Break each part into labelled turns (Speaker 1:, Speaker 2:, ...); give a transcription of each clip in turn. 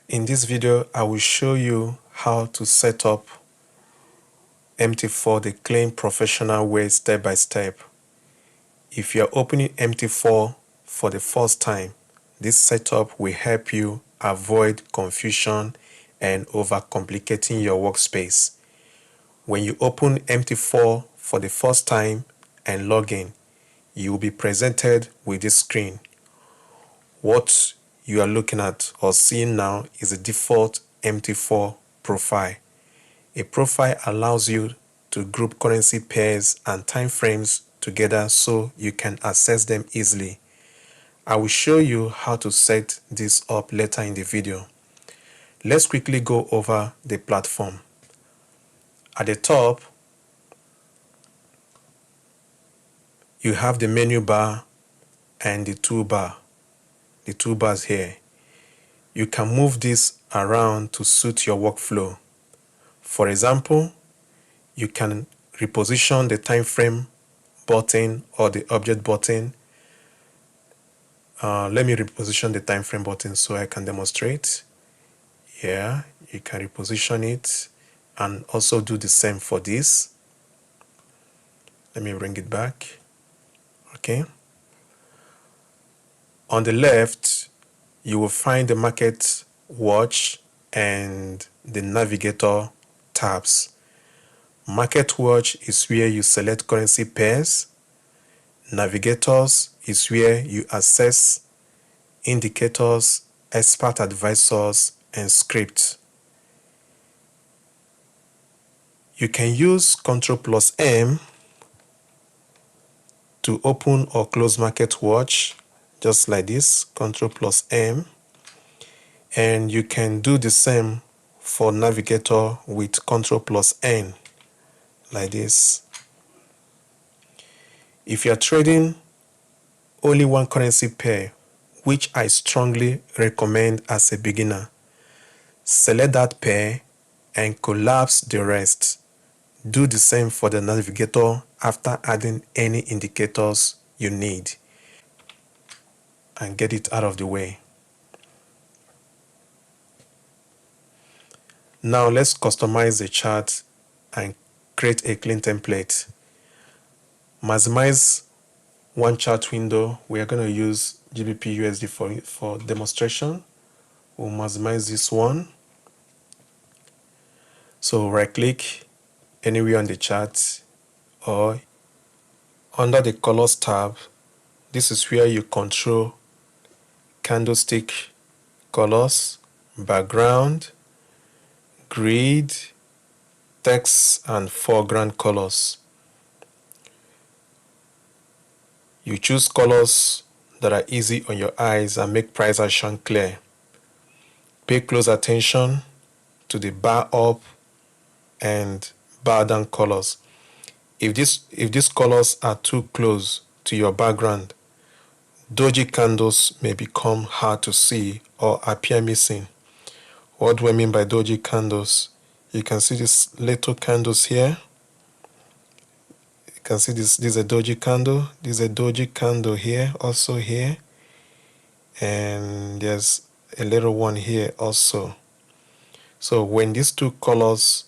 Speaker 1: In this video, I will show you how to set up MT4 the clean professional way step by step. If you're opening MT4 for the first time, this setup will help you avoid confusion and overcomplicating your workspace. When you open MT4 for the first time and log in, you will be presented with this screen. What you are looking at or seeing now is a default MT4 profile. A profile allows you to group currency pairs and time frames together so you can access them easily. I will show you how to set this up later in the video. Let's quickly go over the platform. At the top, you have the menu bar and the toolbar. The toolbars here. You can move this around to suit your workflow. For example, you can reposition the time frame button or the object button. Let me reposition the time frame button so I can demonstrate. Yeah, you can reposition it and also do the same for this. Let me bring it back. Okay. On the left, you will find the market watch and the navigator tabs. Market watch is where you select currency pairs. Navigators is where you access indicators, expert advisors, and scripts. You can use Ctrl+M to open or close market watch, just like this, Ctrl+M. And you can do the same for navigator with Ctrl+N, like this. If you're trading only one currency pair, which I strongly recommend as a beginner, select that pair and collapse the rest. Do the same for the navigator after adding any indicators you need and get it out of the way. Now let's customize the chart and create a clean template. Maximize one chart window. We are going to use GBP USD for demonstration. We'll maximize this one. So right click anywhere on the chart or under the colors tab. This is where you control candlestick colors, background, grid, text, and foreground colors. You choose colors that are easy on your eyes and make price action clear. Pay close attention to the bar up and bar down colors. If these colors are too close to your background, doji candles may become hard to see or appear missing. What do I mean by doji candles? You can see these little candles here. You can see this is a doji candle. This is a doji candle here, also here. And there's a little one here also. So when these two colors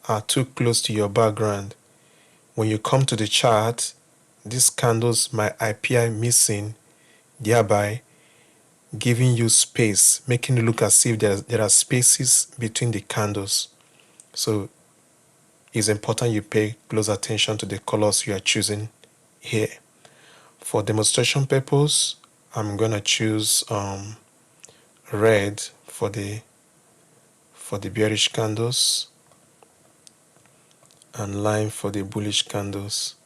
Speaker 1: are too close to your background, when you come to the chart, these candles might appear missing, thereby giving you space, making it look as if there are spaces between the candles. So it's important you pay close attention to the colors you are choosing here. For demonstration purpose, I'm gonna choose red for the bearish candles and lime for the bullish candles.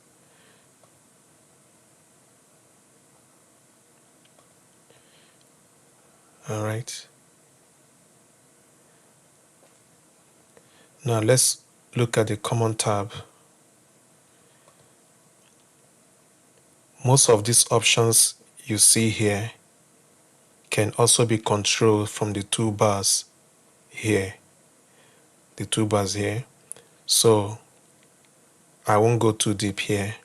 Speaker 1: All right. Now let's look at the common tab. Most of these options you see here can also be controlled from the toolbars here. The toolbars here. So I won't go too deep here.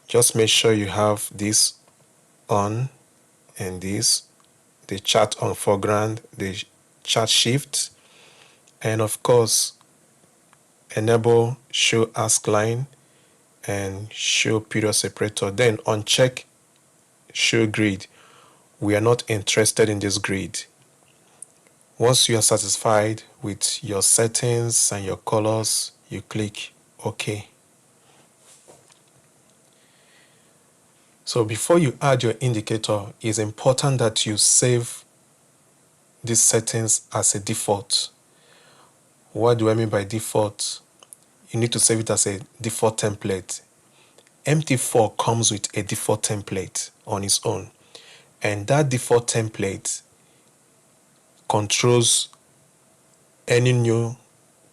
Speaker 1: Just make sure you have this on and this the chart on foreground, the chart shift, and of course enable show ask line and show period separator. Then uncheck show grid. We are not interested in this grid. Once you are satisfied with your settings and your colors, you click OK. So before you add your indicator, it's important that you save these settings as a default. What do I mean by default? You need to save it as a default template. MT4 comes with a default template on its own, and that default template controls any new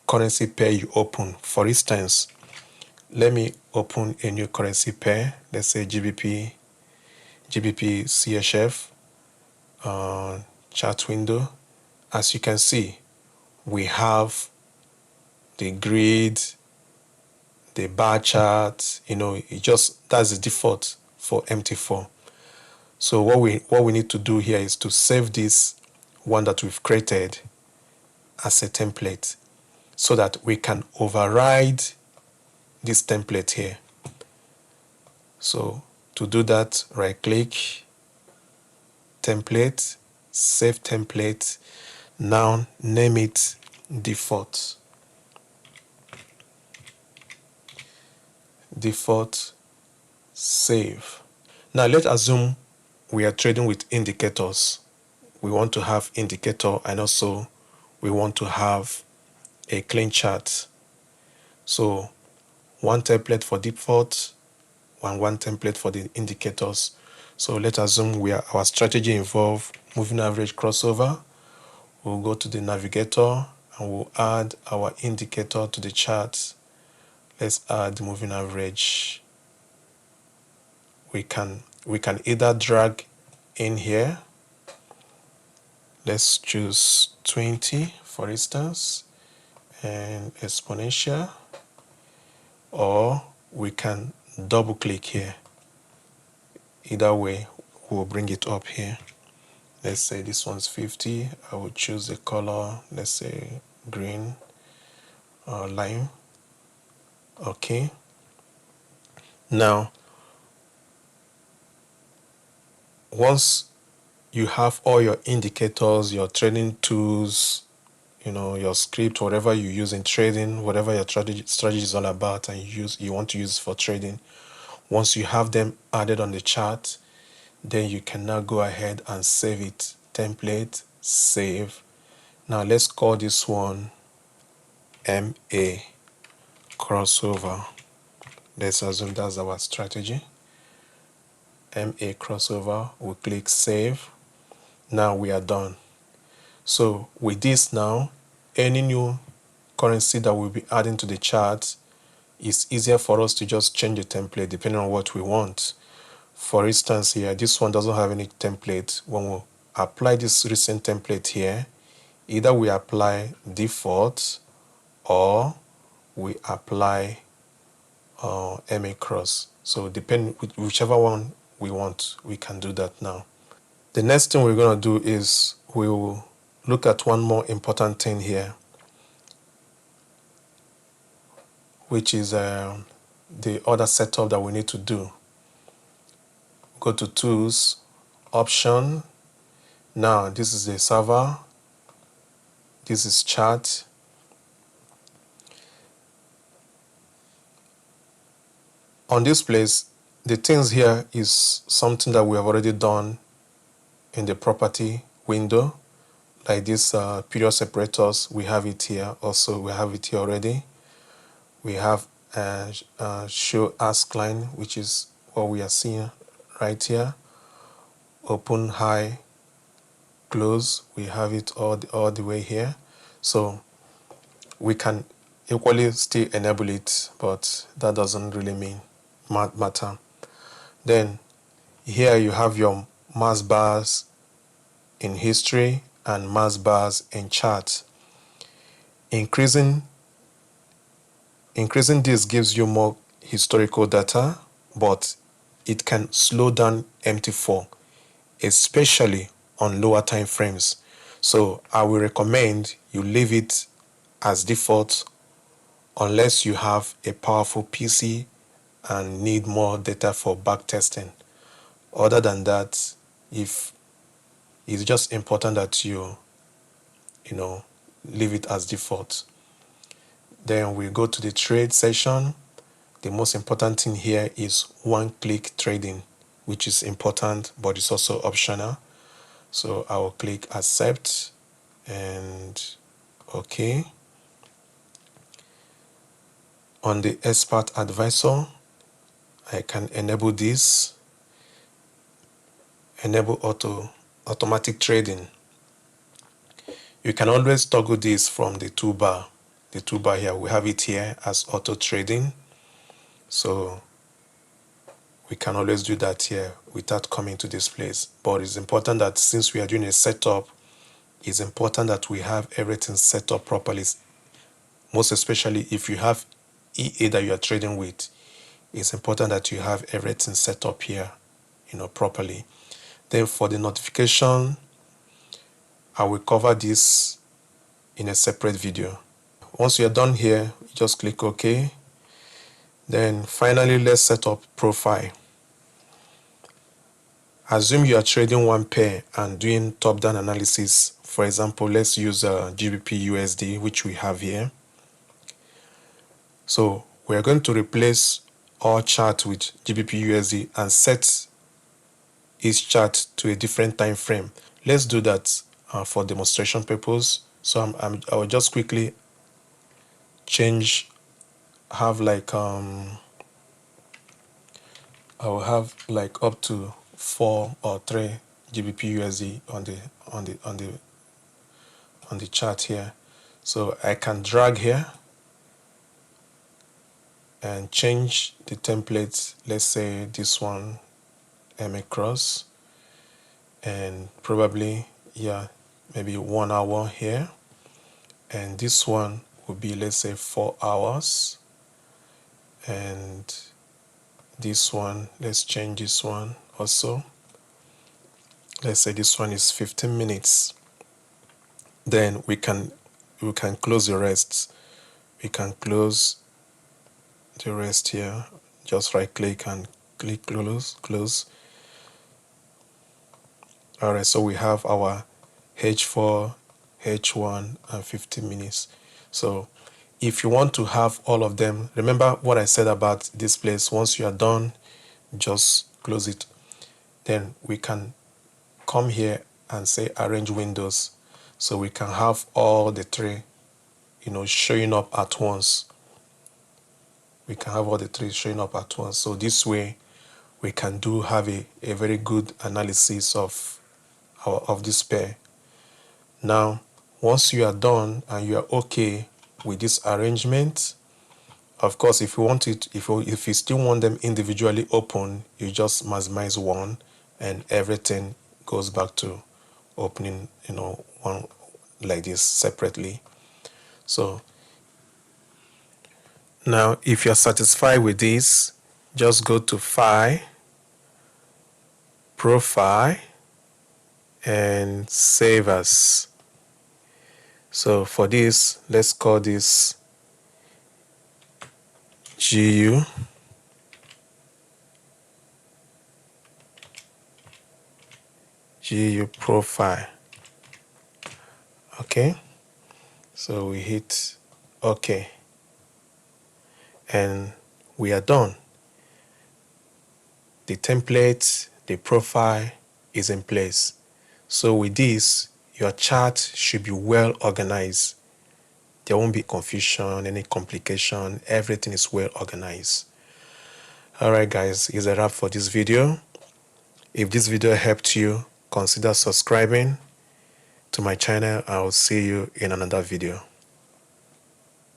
Speaker 1: currency pair you open. For instance, let me open a new currency pair, let's say GBP CHF chart window. As you can see, we have the grid, the bar chart, that's the default for MT4. So what we need to do here is to save this one that we've created as a template so that we can override this template here. So to do that, right click, template, save template. Now name it default. Default, save. Now let's assume we are trading with indicators. We want to have indicator and also we want to have a clean chart. So one template for default and one template for the indicators. So let's assume our strategy involves moving average crossover. We'll go to the navigator and we'll add our indicator to the chart. Let's add moving average. We can either drag in here. Let's choose 20 for instance and exponential, or we can double click here. Either way, we'll bring it up here. Let's say this one's 50. I will choose the color, let's say green or lime. Okay. Now, once you have all your indicators, your trading tools, your script, whatever you use in trading, whatever your strategy is all about and you want to use for trading, once you have them added on the chart, then you can now go ahead and save it. Template, save. Now let's call this one MA crossover. Let's assume that's our strategy. MA crossover, we click save. Now we are done. So with this now, any new currency that we'll be adding to the chart, it's easier for us to just change the template depending on what we want. For instance here, this one doesn't have any template. When we apply this recent template here, either we apply default or we apply MA cross. So depending whichever one we want, we can do that now. The next thing we're going to do is we will look at one more important thing here, which is the other setup that we need to do. Go to tools, option. Now this is the server, this is chart. On this place, the things here is something that we have already done in the property window, like this period separators. We have it here also. We have it here already. We have show ask line, which is what we are seeing right here. Open, high, close. We have it all the way here. So we can equally still enable it, but that doesn't really matter. Then here you have your mass bars in history and mass bars in chart. Increasing this gives you more historical data, but it can slow down MT4, especially on lower time frames. So I will recommend you leave it as default unless you have a powerful PC and need more data for back testing. Other than that, if it's just important that you leave it as default. Then we go to the trade session. The most important thing here is one-click trading, which is important, but it's also optional. So I will click accept and OK. On the expert advisor, I can enable this, enable automatic trading. You can always toggle this from the toolbar. The toolbar here, we have it here as auto trading. So we can always do that here without coming to this place. But it's important that since we are doing a setup, it's important that we have everything set up properly. Most especially if you have EA that you are trading with, it's important that you have everything set up here, properly. Then for the notification, I will cover this in a separate video. Once you are done here, just click OK. Then finally, let's set up profile. Assume you are trading one pair and doing top-down analysis. For example, let's use GBP USD, which we have here. So we are going to replace our chart with GBP USD and set each chart to a different time frame. Let's do that for demonstration purpose. So I will just quickly have like I will have like up to 4 or 3 GBP USD on the chart here. So I can drag here and change the template. Let's say this one MA cross, and probably maybe 1 hour here, and this one will be, let's say, 4 hours, and this one, let's change this one also. Let's say this one is 15 minutes. Then we can close the rest. We can close the rest here. Just right click and click close. All right, so we have our H4, H1, and 15 minutes. So if you want to have all of them, remember what I said about this place. Once you are done, just close it. Then we can come here and say arrange windows. So we can have all the 3, showing up at once. We can have all the 3 showing up at once. So this way, we can have a very good analysis of this pair. Now, once you are done and you are okay with this arrangement, of course, if you want it, if you still want them individually open, you just maximize one, and everything goes back to opening, one like this separately. So now, if you're satisfied with this, just go to File, Profile, and Save As. So for this, let's call this GU profile. Okay, so we hit OK, and we are done. The template, the profile is in place. So with this, your chart should be well organized. There won't be confusion, any complication. Everything is well organized. All right, guys, it's a wrap for this video. If this video helped you, consider subscribing to my channel. I'll see you in another video.